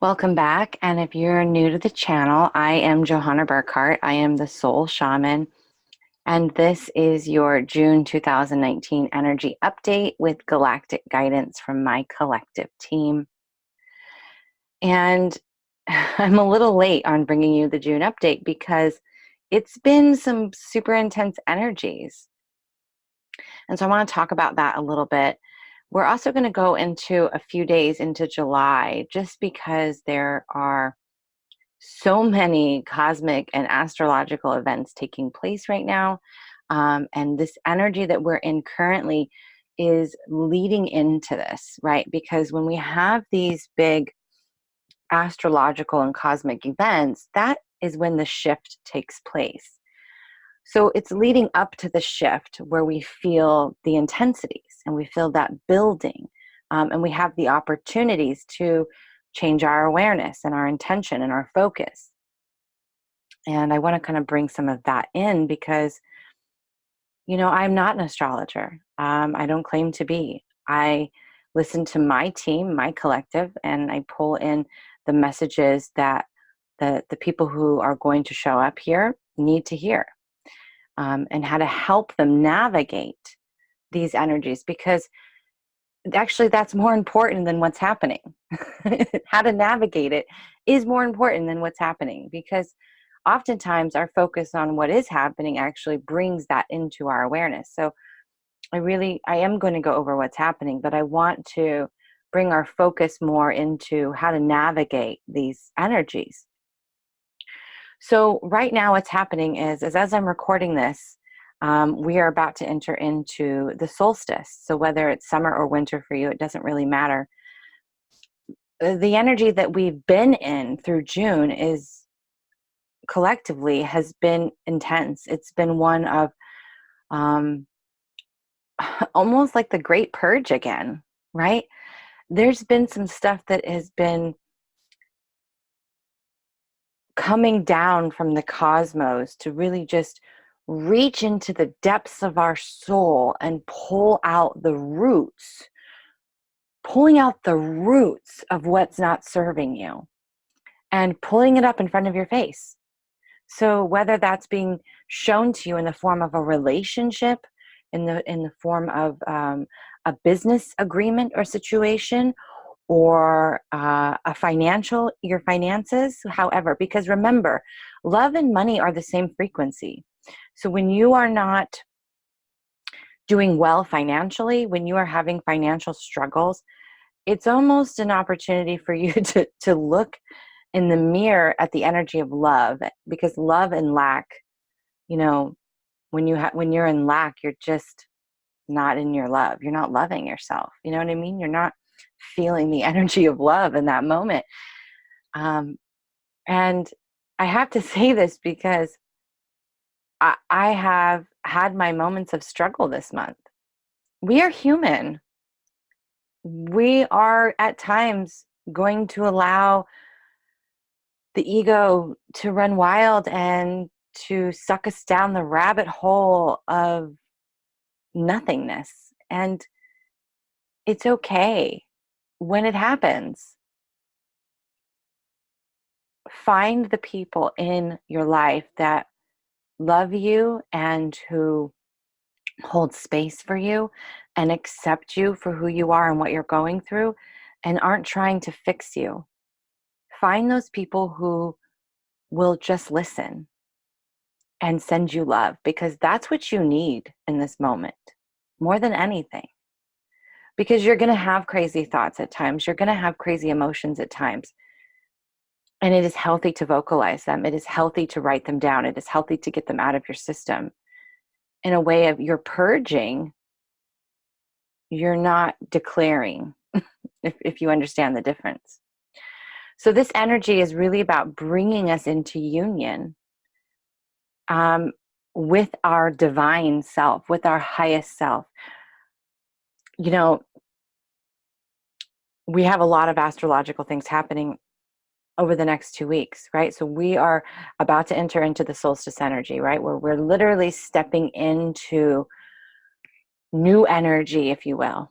Welcome back. And if you're new to the channel, I am Johanna Burkhardt. I am the Soul Shaman. And this is your June 2019 energy update with galactic guidance from my collective team. And I'm a little late on bringing you the June update because it's been some super intense energies. And so I want to talk about that a little bit. We're also going to go into a few days into July just because there are so many cosmic and astrological events taking place right now. And this energy that we're in currently is leading into this, right? Because when we have these big astrological and cosmic events, that is when the shift takes place. So it's leading up to the shift where we feel the intensities and we feel that building. And we have the opportunities to change our awareness and our intention and our focus. And I want to kind of bring some of that in because, I'm not an astrologer. I don't claim to be. I listen to my team, my collective, and I pull in the messages that the people who are going to show up here need to hear, and how to help them navigate these energies, because actually that's more important than what's happening. How to navigate it is more important than what's happening, because oftentimes our focus on what is happening actually brings that into our awareness. So I am going to go over what's happening, but I want to bring our focus more into how to navigate these energies. So right now what's happening is as I'm recording this, we are about to enter into the solstice. So whether it's summer or winter for you, it doesn't really matter. The energy that we've been in through June is collectively has been intense. It's been one of um, almost like the Great Purge again, right? There's been some stuff that has been coming down from the cosmos to really just reach into the depths of our soul and pulling out the roots of what's not serving you and pulling it up in front of your face. So whether that's being shown to you in the form of a relationship, in the form of a business agreement or situation, or your finances, however, because remember, love and money are the same frequency. So when you are not doing well financially, when you are having financial struggles, it's almost an opportunity for you to look in the mirror at the energy of love, because love and lack, you know, when you're in lack, you're just not in your love. You're not loving yourself. You know what I mean? You're not feeling the energy of love in that moment. Um, and I have to say this because I have had my moments of struggle this month. We are human. We are at times going to allow the ego to run wild and to suck us down the rabbit hole of nothingness. And it's okay when it happens. Find the people in your life that love you and who hold space for you and accept you for who you are and what you're going through and aren't trying to fix you. Find those people who will just listen and send you love, because that's what you need in this moment more than anything. Because you're going to have crazy thoughts at times, you're going to have crazy emotions at times. And it is healthy to vocalize them. It is healthy to write them down. It is healthy to get them out of your system in a way of you're purging. You're not declaring, if you understand the difference. So this energy is really about bringing us into union with our divine self, with our highest self. You know, we have a lot of astrological things happening over the next 2 weeks, right? So we are about to enter into the solstice energy, right? Where we're literally stepping into new energy, if you will.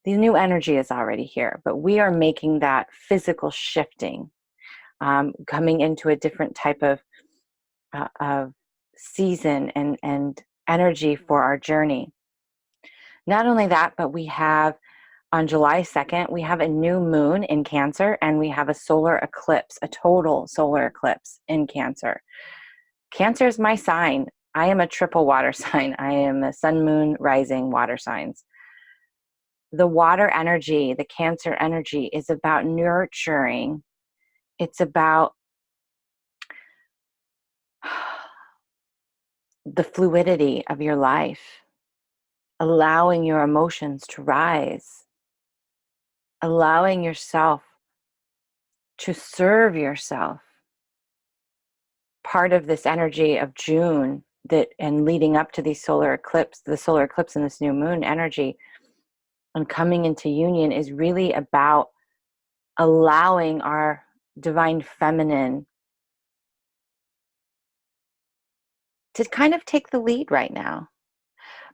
The new energy is already here, but we are making that physical shifting, coming into a different type of season and energy for our journey. Not only that, but we have on July 2nd, we have a new moon in Cancer, and we have a solar eclipse, a total solar eclipse in Cancer. Cancer is my sign. I am a triple water sign. I am a sun, moon, rising water signs. The water energy, the Cancer energy, is about nurturing. It's about the fluidity of your life, allowing your emotions to rise, allowing yourself to serve yourself. Part of this energy of June that and leading up to the solar eclipse and this new moon energy and coming into union is really about allowing our divine feminine to kind of take the lead right now,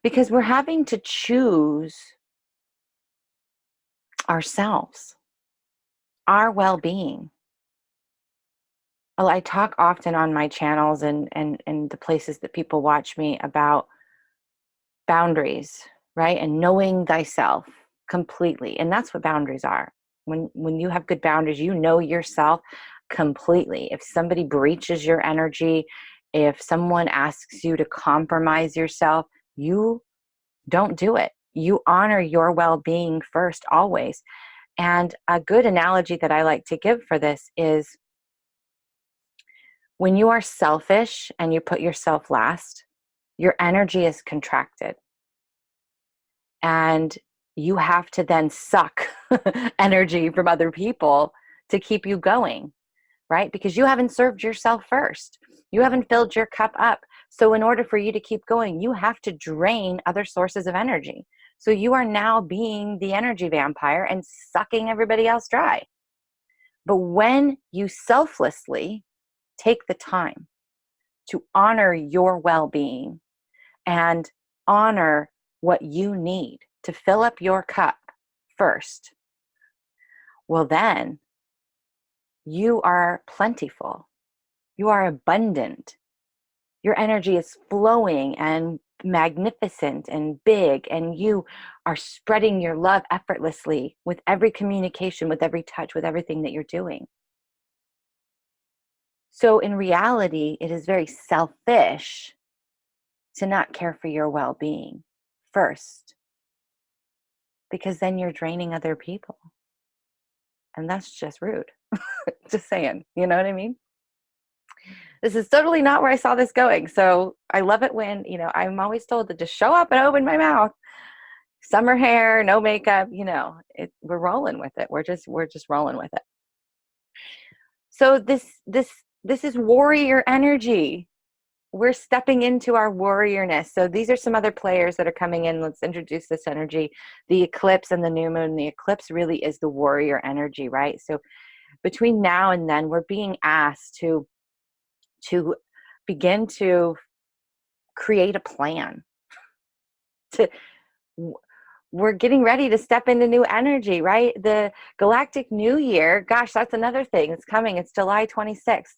because we're having to choose ourselves, our well-being. I talk often on my channels and the places that people watch me about boundaries, right? And knowing thyself completely. And that's what boundaries are. When you have good boundaries, you know yourself completely. If somebody breaches your energy, if someone asks you to compromise yourself, you don't do it. You honor your well-being first, always. And a good analogy that I like to give for this is when you are selfish and you put yourself last, your energy is contracted. And you have to then suck energy from other people to keep you going, right? Because you haven't served yourself first. You haven't filled your cup up. So in order for you to keep going, you have to drain other sources of energy. So you are now being the energy vampire and sucking everybody else dry. But when you selflessly take the time to honor your well-being and honor what you need to fill up your cup first, well, then you are plentiful. You are abundant. Your energy is flowing and magnificent and big, and you are spreading your love effortlessly with every communication, with every touch, with everything that you're doing. So in reality, it is very selfish to not care for your well-being first, because then you're draining other people. And that's just rude. Just saying, you know what I mean? This is totally not where I saw this going. So I love it when, I'm always told to just show up and open my mouth. Summer hair, no makeup, we're rolling with it. We're just rolling with it. So this is warrior energy. We're stepping into our warriorness. So these are some other players that are coming in. Let's introduce this energy. The eclipse and the new moon. The eclipse really is the warrior energy, right? So between now and then, we're being asked to begin to create a plan. We're getting ready to step into new energy, right? The galactic new year, gosh, that's another thing. It's coming. It's July 26th.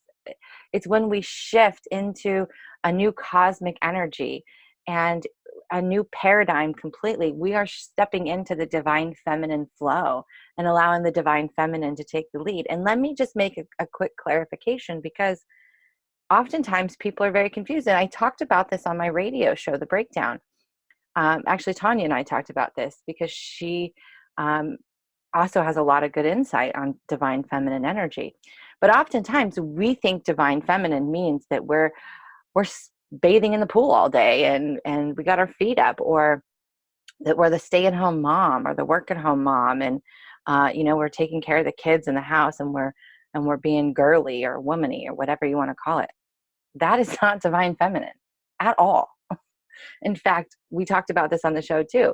It's when we shift into a new cosmic energy and a new paradigm completely. We are stepping into the divine feminine flow and allowing the divine feminine to take the lead. And let me just make a quick clarification, because oftentimes people are very confused. And I talked about this on my radio show, The Breakdown. Actually, Tanya and I talked about this because she also has a lot of good insight on divine feminine energy. But oftentimes we think divine feminine means that we're bathing in the pool all day and we got our feet up, or that we're the stay-at-home mom or the work-at-home mom, and we're taking care of the kids in the house, and we're being girly or womany or whatever you want to call it. That is not divine feminine at all. In fact, we talked about this on the show too.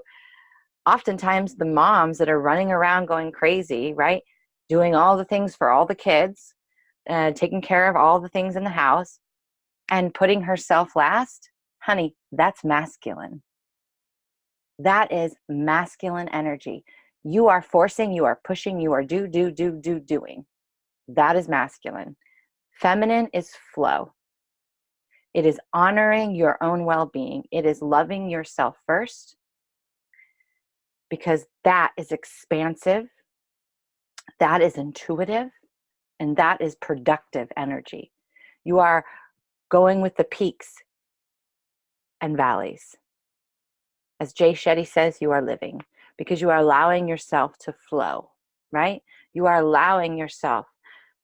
Oftentimes the moms that are running around going crazy, right? Doing all the things for all the kids, taking care of all the things in the house and putting herself last, honey, that's masculine. That is masculine energy. You are forcing, you are pushing, you are doing. That is masculine. Feminine is flow. It is honoring your own well-being. It is loving yourself first, because that is expansive, that is intuitive, and that is productive energy. You are going with the peaks and valleys. As Jay Shetty says, you are living, because you are allowing yourself to flow, right? You are allowing yourself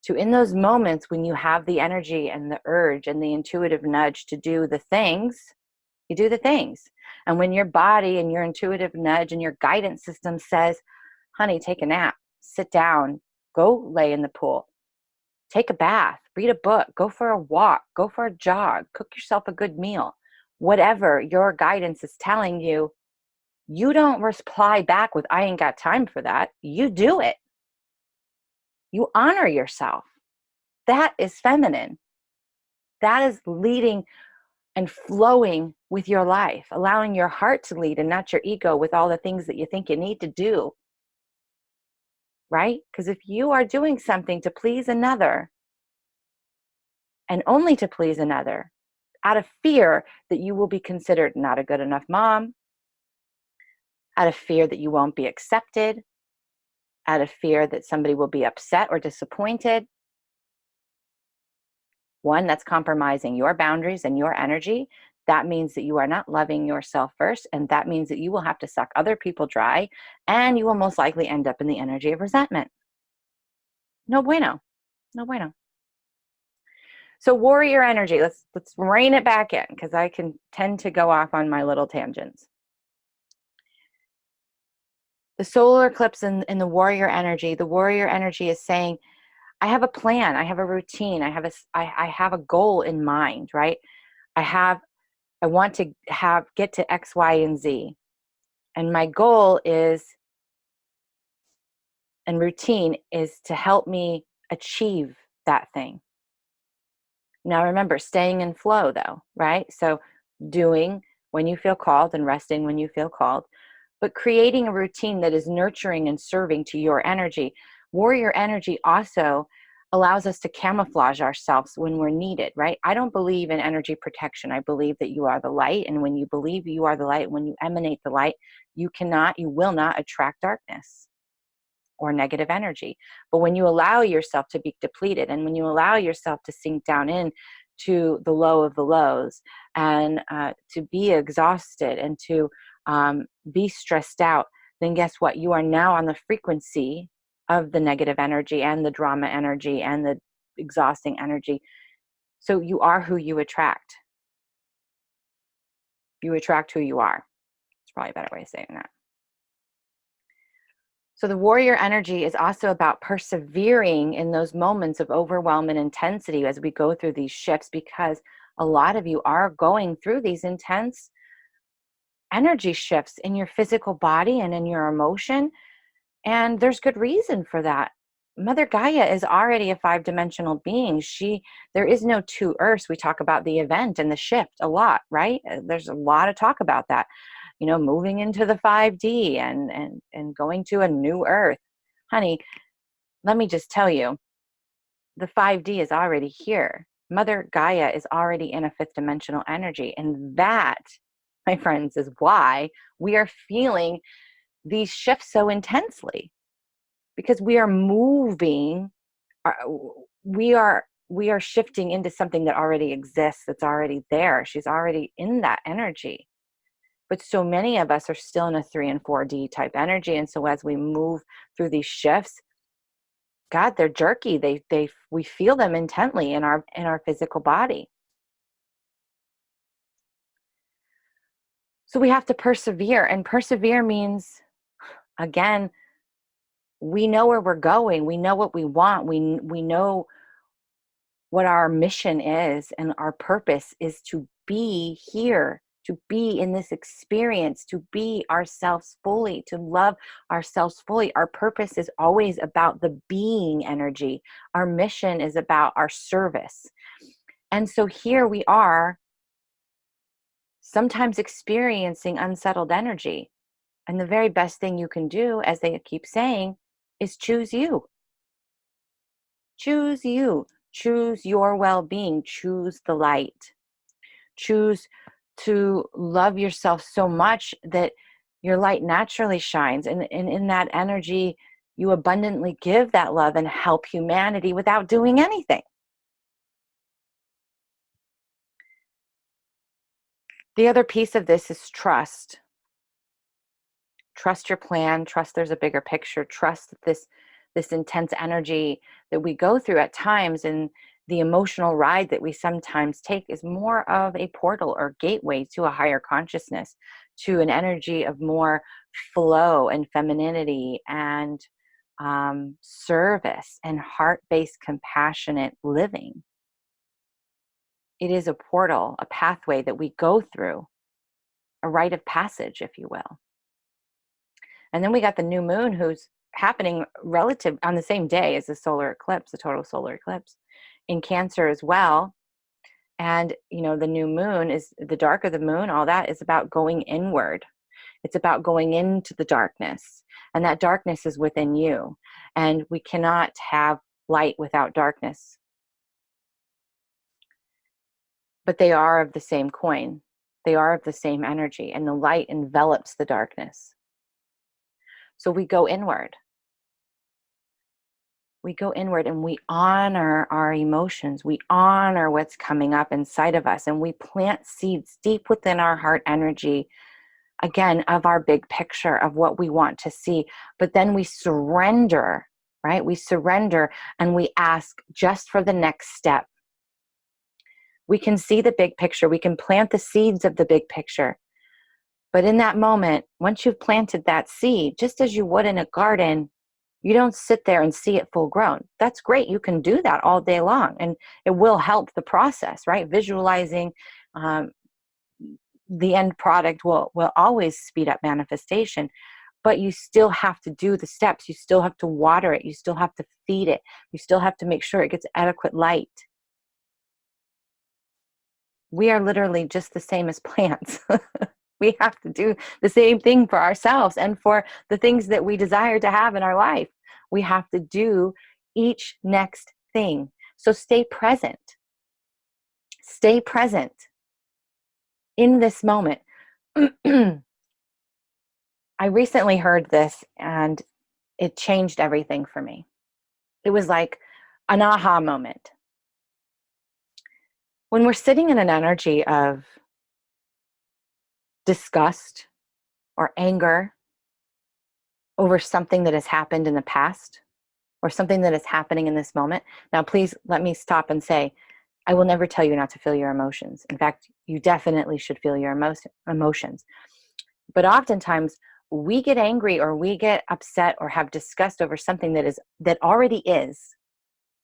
to, in those moments when you have the energy and the urge and the intuitive nudge to do the things, you do the things. And when your body and your intuitive nudge and your guidance system says, honey, take a nap, sit down, go lay in the pool, take a bath, read a book, go for a walk, go for a jog, cook yourself a good meal, whatever your guidance is telling you, you don't reply back with, I ain't got time for that. You do it. You honor yourself. That is feminine. That is leading and flowing with your life, allowing your heart to lead and not your ego with all the things that you think you need to do, right? Because if you are doing something to please another, and only to please another, out of fear that you will be considered not a good enough mom, out of fear that you won't be accepted, out of fear that somebody will be upset or disappointed, one, that's compromising your boundaries and your energy. That means that you are not loving yourself first, and that means that you will have to suck other people dry, and you will most likely end up in the energy of resentment. No bueno. No bueno. So warrior energy, let's rein it back in, because I can tend to go off on my little tangents. The solar eclipse in the warrior energy is saying, I have a plan, I have a routine, I have a goal in mind, right? I want to get to X, Y, and Z. And my goal is, and routine is to help me achieve that thing. Now remember, staying in flow though, right? So doing when you feel called and resting when you feel called, but creating a routine that is nurturing and serving to your energy. Warrior energy also allows us to camouflage ourselves when we're needed, right? I don't believe in energy protection. I believe that you are the light. And when you believe you are the light, when you emanate the light, you will not attract darkness or negative energy. But when you allow yourself to be depleted, and when you allow yourself to sink down in to the low of the lows, and to be exhausted, and to be stressed out, then guess what? You are now on the frequency of the negative energy and the drama energy and the exhausting energy. So you are who you attract. You attract who you are. It's probably a better way of saying that. So the warrior energy is also about persevering in those moments of overwhelm and intensity as we go through these shifts, because a lot of you are going through these intense energy shifts in your physical body and in your emotion. And there's good reason for that. Mother Gaia is already a 5-dimensional being. There is no two earths. We talk about the event and the shift a lot, right? There's a lot of talk about that. Moving into the 5D and going to a new earth. Honey, let me just tell you, the 5D is already here. Mother Gaia is already in a 5th-dimensional energy. And that, my friends, is why we are feeling these shifts so intensely. Because we are moving, we are shifting into something that already exists, that's already there. She's already in that energy. But so many of us are still in a 3 and 4D type energy. And so as we move through these shifts, God, they're jerky. We feel them intently in our physical body. So we have to persevere, and persevere means, again, we know where we're going. We know what we want. We know what our mission is, and our purpose is to be here, to be in this experience, to be ourselves fully, to love ourselves fully. Our purpose is always about the being energy. Our mission is about our service. And so here we are, sometimes experiencing unsettled energy. And the very best thing you can do, as they keep saying, is choose you. Choose you. Choose your well being. Choose the light. Choose to love yourself so much that your light naturally shines. And in that energy, you abundantly give that love and help humanity without doing anything. The other piece of this is trust. Trust your plan, trust there's a bigger picture, trust that this intense energy that we go through at times and the emotional ride that we sometimes take is more of a portal or gateway to a higher consciousness, to an energy of more flow and femininity and service and heart-based compassionate living. It is a portal, a pathway that we go through, a rite of passage, if you will. And then we got the new moon who's happening relative on the same day as the solar eclipse, the total solar eclipse in Cancer as well. And, the new moon is the dark of the moon, all that is about going inward. It's about going into the darkness. And that darkness is within you. And we cannot have light without darkness. But they are of the same coin. They are of the same energy. And the light envelops the darkness. So we go inward. We go inward and we honor our emotions. We honor what's coming up inside of us. And we plant seeds deep within our heart energy, again, of our big picture of what we want to see. But then we surrender, right? We surrender and we ask just for the next step. We can see the big picture. We can plant the seeds of the big picture. But in that moment, once you've planted that seed, just as you would in a garden, you don't sit there and see it full grown. That's great. You can do that all day long and it will help the process, right? Visualizing the end product will always speed up manifestation, but you still have to do the steps. You still have to water it. You still have to feed it. You still have to make sure it gets adequate light. We are literally just the same as plants. We have to do the same thing for ourselves and for the things that we desire to have in our life. We have to do each next thing. So stay present. Stay present in this moment. I recently heard this and it changed everything for me. It was like an aha moment. When we're sitting in an energy of disgust or anger over something that has happened in the past or something that is happening in this moment. Now, please let me stop and say, I will never tell you not to feel your emotions. In fact, you definitely should feel your emotions. But oftentimes we get angry or we get upset or have disgust over something that already is,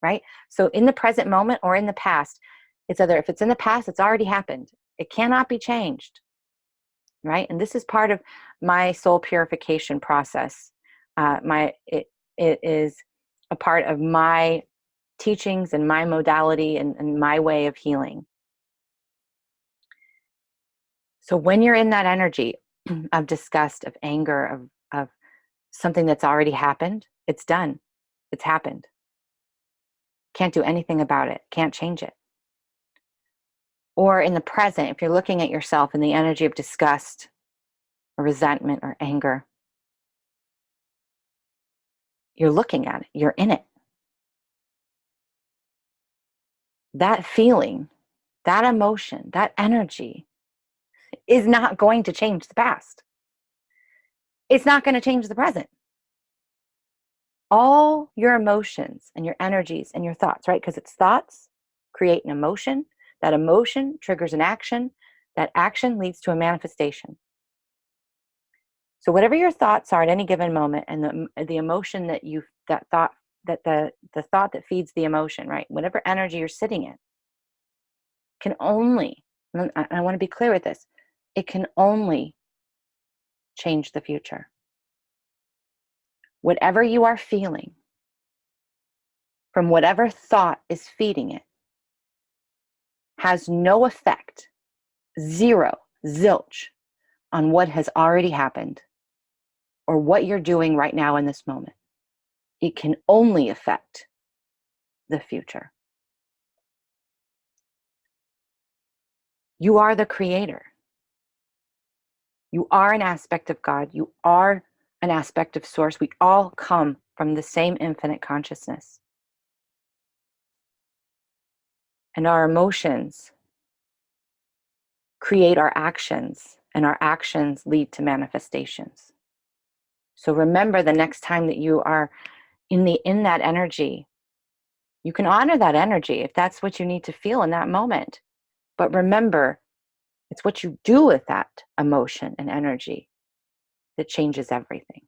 right? So in the present moment or in the past, it's either if it's in the past, it's already happened. It cannot be changed. Right? And this is part of my soul purification process. It is a part of my teachings and my modality and my way of healing. So when you're in that energy of disgust, of anger, of something that's already happened, it's done. It's happened. Can't do anything about it. Can't change it. Or in the present, if you're looking at yourself in the energy of disgust, or resentment or anger, you're looking at it, you're in it. That feeling, that emotion, that energy is not going to change the past. It's not going to change the present. All your emotions and your energies and your thoughts, right? Because it's thoughts create an emotion. That emotion triggers an action. That action leads to a manifestation. So whatever your thoughts are at any given moment, and the emotion that thought that feeds the emotion, right? Whatever energy you're sitting in, can only, and I want to be clear with this, it can only change the future. Whatever you are feeling, from whatever thought is feeding it, has no effect, zero, zilch, on what has already happened. or what you're doing right now in this moment. It can only affect the future. You are the creator. You are an aspect of God. You are an aspect of source. We all come from the same infinite consciousness. And our emotions create our actions, and our actions lead to manifestations. So remember, the next time that you are in that energy, you can honor that energy if that's what you need to feel in that moment. But remember, it's what you do with that emotion and energy that changes everything.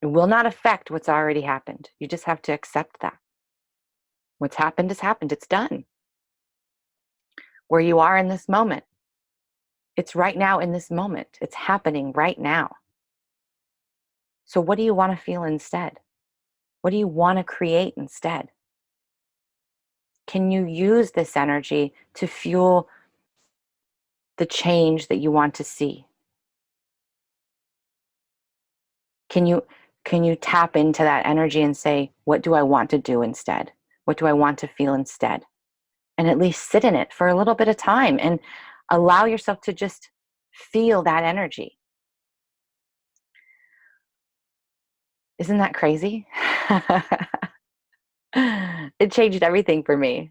It will not affect what's already happened. You just have to accept that. What's happened has happened. It's done. Where you are in this moment, it's right now in this moment. It's happening right now. So what do you want to feel instead? What do you want to create instead? Can you use this energy to fuel the change that you want to see? Can you tap into that energy and say, what do I want to do instead? What do I want to feel instead? And at least sit in it for a little bit of time and allow yourself to just feel that energy. Isn't that crazy? It changed everything for me.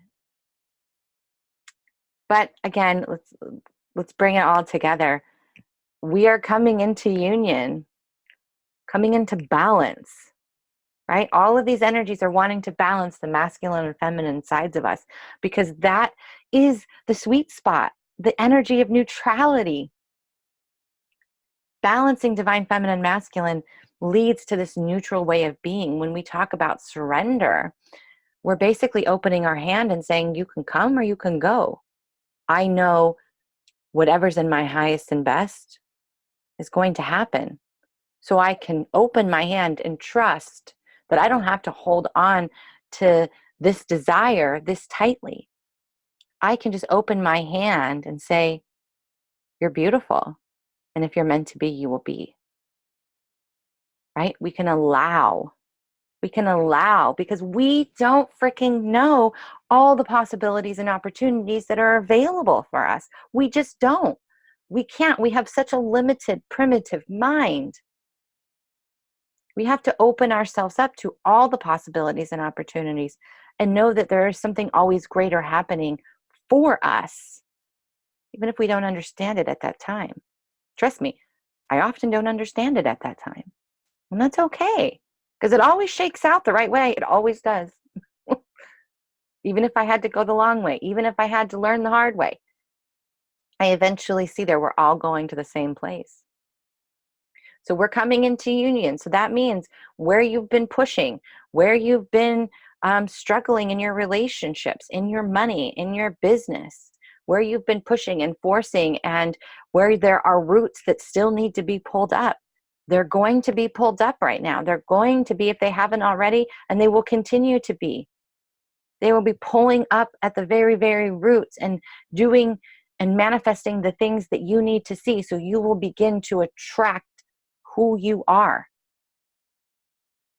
But again, let's bring it all together. We are coming into union, coming into balance, right? All of these energies are wanting to balance the masculine and feminine sides of us, because that is the sweet spot, the energy of neutrality. Balancing divine feminine masculine leads to this neutral way of being. When we talk about surrender, we're basically opening our hand and saying, you can come or you can go. I know whatever's in my highest and best is going to happen. So I can open my hand and trust that I don't have to hold on to this desire this tightly. I can just open my hand and say, you're beautiful. And if you're meant to be, you will be. Right? We can allow, because we don't freaking know all the possibilities and opportunities that are available for us. We just don't. We can't. We have such a limited, primitive mind. We have to open ourselves up to all the possibilities and opportunities and know that there is something always greater happening for us, even if we don't understand it at that time. Trust me, I often don't understand it at that time. And that's okay, because it always shakes out the right way. It always does. Even if I had to go the long way, even if I had to learn the hard way, I eventually see that we're all going to the same place. So we're coming into union. So that means where you've been pushing, where you've been struggling in your relationships, in your money, in your business, where you've been pushing and forcing, and where there are roots that still need to be pulled up. They're going to be pulled up right now. They're going to be, if they haven't already, and they will continue to be. They will be pulling up at the very, very roots and doing and manifesting the things that you need to see. So you will begin to attract who you are,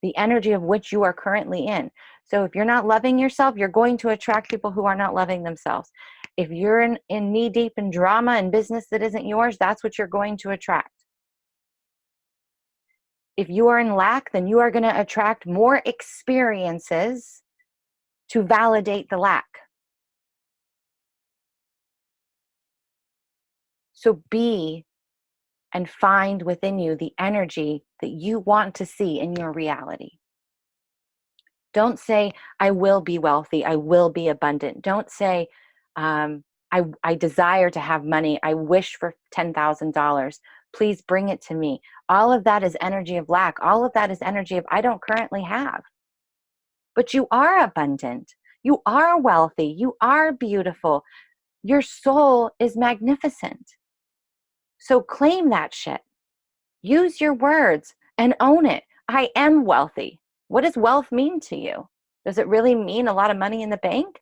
the energy of which you are currently in. So if you're not loving yourself, you're going to attract people who are not loving themselves. If you're in knee deep in drama and business that isn't yours, that's what you're going to attract. If you are in lack, then you are going to attract more experiences to validate the lack. So be and find within you the energy that you want to see in your reality. Don't say, I will be wealthy, I will be abundant. Don't say, I desire to have money, I wish for $10,000. Please bring it to me. All of that is energy of lack. All of that is energy of I don't currently have. But you are abundant. You are wealthy. You are beautiful. Your soul is magnificent. So claim that shit. Use your words and own it. I am wealthy. What does wealth mean to you? Does it really mean a lot of money in the bank?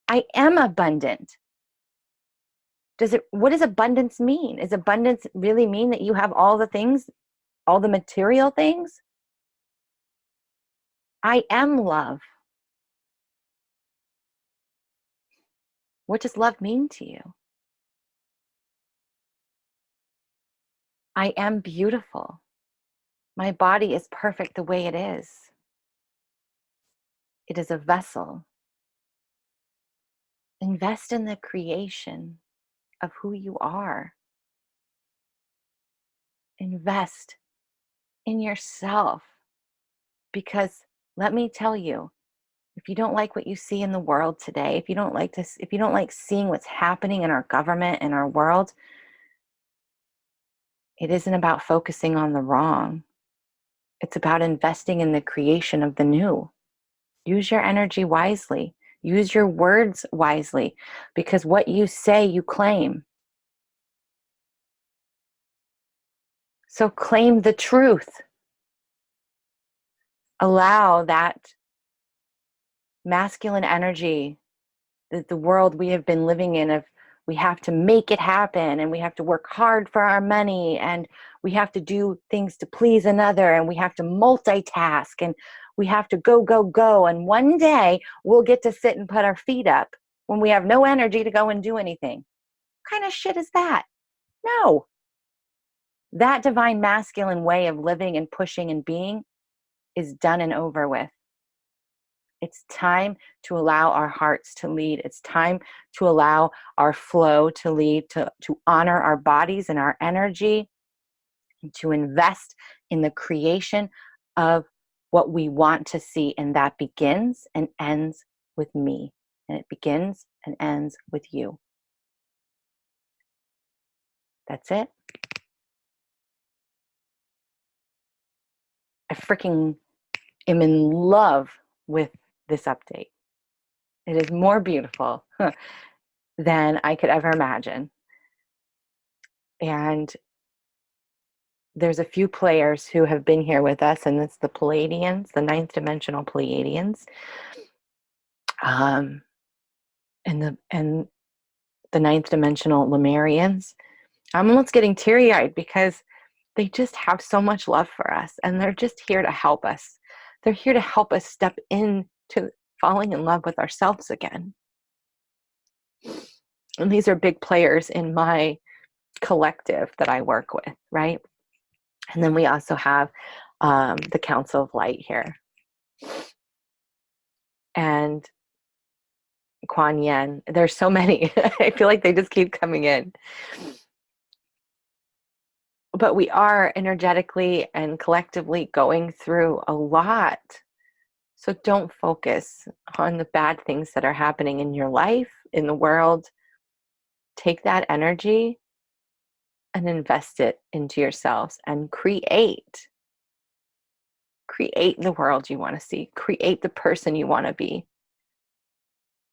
I am abundant. What does abundance mean? Does abundance really mean that you have all the things all the material things. I am love. What does love mean to you? I am beautiful. My body is perfect the way it is. It is a vessel. Invest in the creation of who you are. Invest in yourself. Because let me tell you, if you don't like what you see in the world today, if you don't like this, if you don't like seeing what's happening in our government and our world, it isn't about focusing on the wrong. It's about investing in the creation of the new. Use your energy wisely. Use your words wisely, because what you say, you claim. So claim the truth. Allow that masculine energy that the world we have been living in of we have to make it happen and we have to work hard for our money and we have to do things to please another and we have to multitask and we have to go, go, go. And one day we'll get to sit and put our feet up when we have no energy to go and do anything. What kind of shit is that? No. That divine masculine way of living and pushing and being is done and over with. It's time to allow our hearts to lead. It's time to allow our flow to lead, to honor our bodies and our energy, and to invest in the creation of what we want to see. And that begins and ends with me. And it begins and ends with you. That's it. I freaking am in love with this update. It is more beautiful than I could ever imagine. And there's a few players who have been here with us, and it's the Pleiadians, the ninth dimensional Pleiadians, and the ninth dimensional Lemurians. I'm almost getting teary-eyed because they just have so much love for us, and they're just here to help us. They're here to help us step into falling in love with ourselves again. And these are big players in my collective that I work with, right? And then we also have the Council of Light here. And Kuan Yin. There's so many. I feel like they just keep coming in. But we are energetically and collectively going through a lot. So don't focus on the bad things that are happening in your life, in the world. Take that energy and invest it into yourselves and create. Create the world you want to see. Create the person you want to be.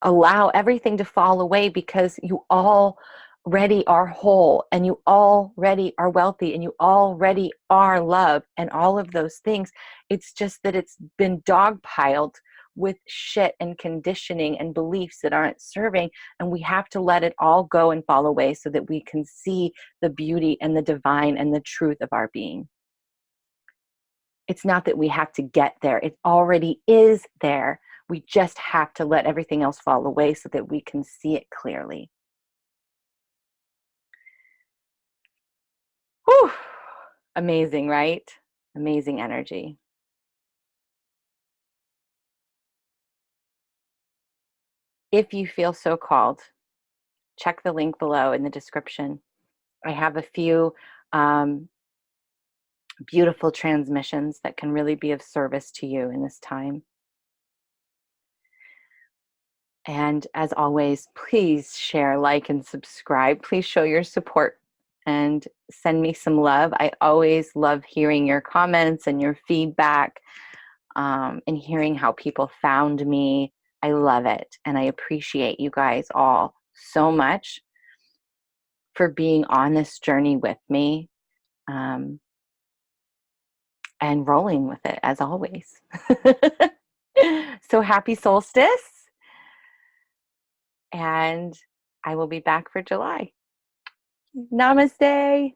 Allow everything to fall away because you already are whole and you already are wealthy and you already are love and all of those things. It's just that it's been dogpiled with shit and conditioning and beliefs that aren't serving, and we have to let it all go and fall away so that we can see the beauty and the divine and the truth of our being. It's not that we have to get there. It already is there. We just have to let everything else fall away so that we can see it clearly. Whew. Amazing, right? Amazing energy. If you feel so called, check the link below in the description. I have a few beautiful transmissions that can really be of service to you in this time. And as always, please share, like, and subscribe. Please show your support and send me some love. I always love hearing your comments and your feedback and hearing how people found me. I love it. And I appreciate you guys all so much for being on this journey with me and rolling with it as always. So happy solstice. And I will be back for July. Namaste.